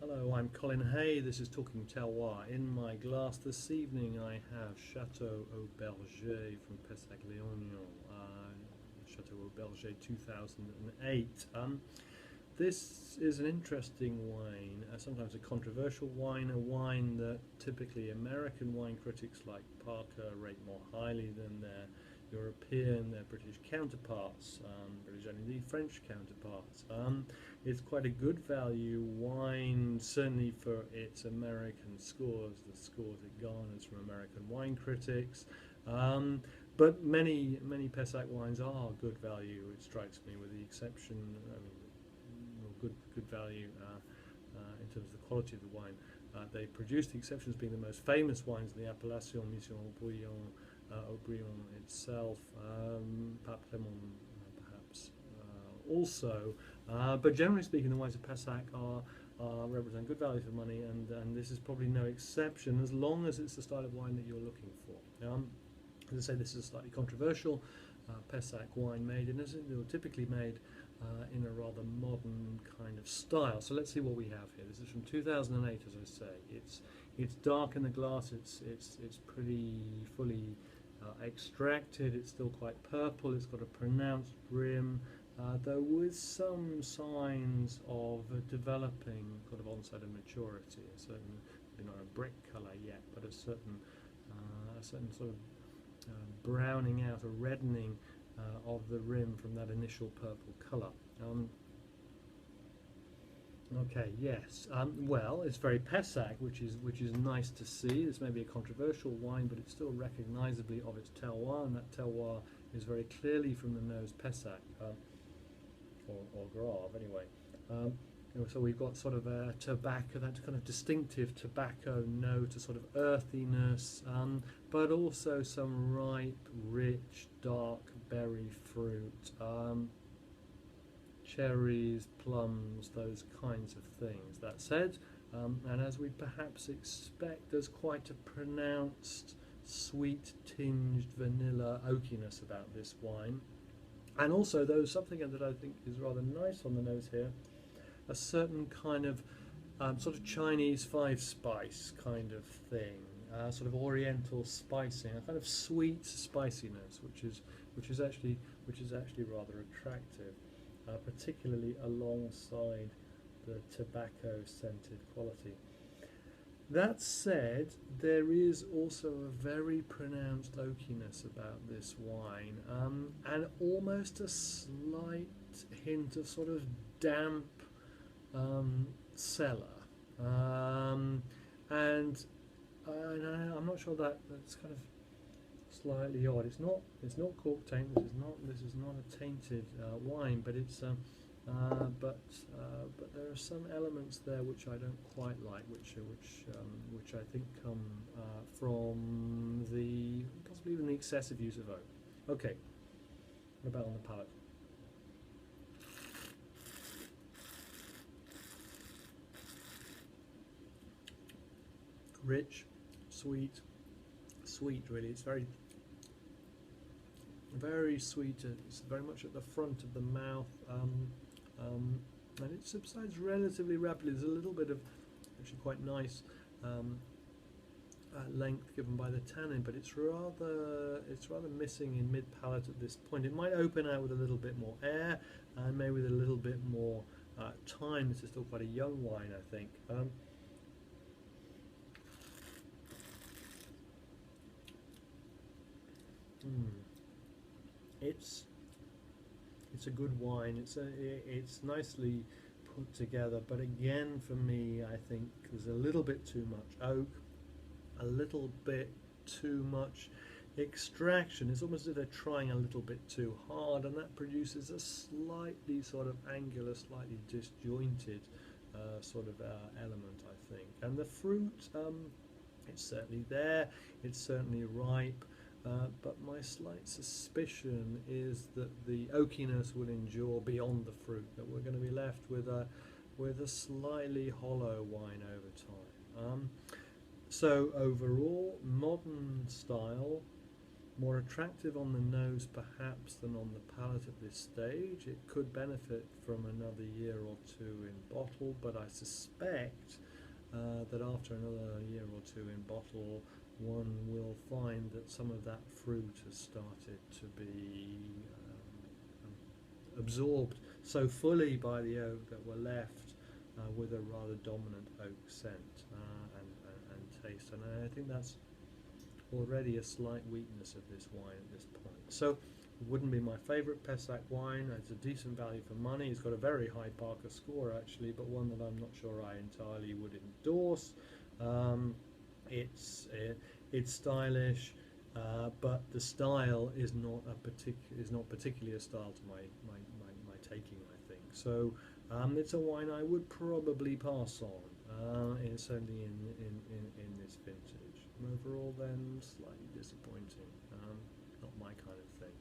Hello, I'm Colin Hay. This is Talking Terroir. In my glass this evening I have Chateau Haut Bergey from Pessac-Léognan, Chateau Haut Bergey 2008. This is an interesting wine, sometimes a controversial wine, a wine that typically American wine critics like Parker rate more highly than their European, their British counterparts, British and indeed French counterparts. It's quite a good value wine, certainly for its American scores, the scores it garners from American wine critics. But many Pessac wines are good value. It strikes me, with the exception, good value in terms of the quality of the wine. They produce, the exceptions being the most famous wines in the appellation, Mission Haut-Brion itself, Pape-Lémon perhaps also. But generally speaking, the wines of Pessac represent good value for money, and this is probably no exception, as long as it's the style of wine that you're looking for. As I say, this is a slightly controversial Pessac wine made, and as it was typically made in a rather modern kind of style. So let's see what we have here. This is from 2008, as I say. It's dark in the glass. It's pretty fully extracted. It's still quite purple. It's got a pronounced rim, though with some signs of developing kind of onset of maturity. A certain, maybe not a brick colour yet, but a certain sort of browning out, a reddening of the rim from that initial purple colour. Okay, yes. Well, it's very Pessac, which is nice to see. This may be a controversial wine, but it's still recognisably of its terroir, and that terroir is very clearly from the nose Pessac, or Grave anyway. So we've got sort of a tobacco, that kind of distinctive tobacco note, a sort of earthiness, but also some ripe, rich, dark berry fruit, cherries, plums, those kinds of things. That said, and as we perhaps expect, there's quite a pronounced sweet tinged vanilla oakiness about this wine. And also, though, something that I think is rather nice on the nose here, a certain kind of sort of Chinese five spice kind of thing, sort of oriental spicing, a kind of sweet spiciness, which is actually rather attractive, particularly alongside the tobacco scented quality. That said, there is also a very pronounced oakiness about this wine, and almost a slight hint of sort of damp cellar, and I'm not sure that's kind of slightly odd. It's not cork taint. This is not a tainted wine, but it's but there are some elements there which I don't quite like, which I think come from the possibly even the excessive use of oak. Okay, what about on the palate? Rich, sweet really. It's very sweet. It's very much at the front of the mouth, and it subsides relatively rapidly. There's a little bit of actually quite nice length given by the tannin, but it's rather missing in mid palate at this point. It might open out with a little bit more air, and maybe with a little bit more time. This is still quite a young wine, I think. It's a good wine. It's nicely put together, but again, for me, I think there's a little bit too much oak, a little bit too much extraction. It's almost as if they're trying a little bit too hard, and that produces a slightly sort of angular, slightly disjointed sort of element, I think. And the fruit, it's certainly there. It's certainly ripe. But my slight suspicion is that the oakiness will endure beyond the fruit, that we're going to be left with a slightly hollow wine over time. So overall, modern style, More attractive on the nose perhaps than on the palate at this stage. It could benefit from another year or two in bottle, but I suspect that after another year or two in bottle, one will find that some of that fruit has started to be absorbed so fully by the oak that we're left with a rather dominant oak scent and taste. And I think that's already a slight weakness of this wine at this point. So it wouldn't be my favourite Pessac wine. It's a decent value for money. It's got a very high Parker score actually, but one that I'm not sure I entirely would endorse. It's stylish, but the style is not particularly a style to my taking, I think. So it's a wine I would probably pass on, certainly in this vintage. And overall, then slightly disappointing. Not my kind of thing.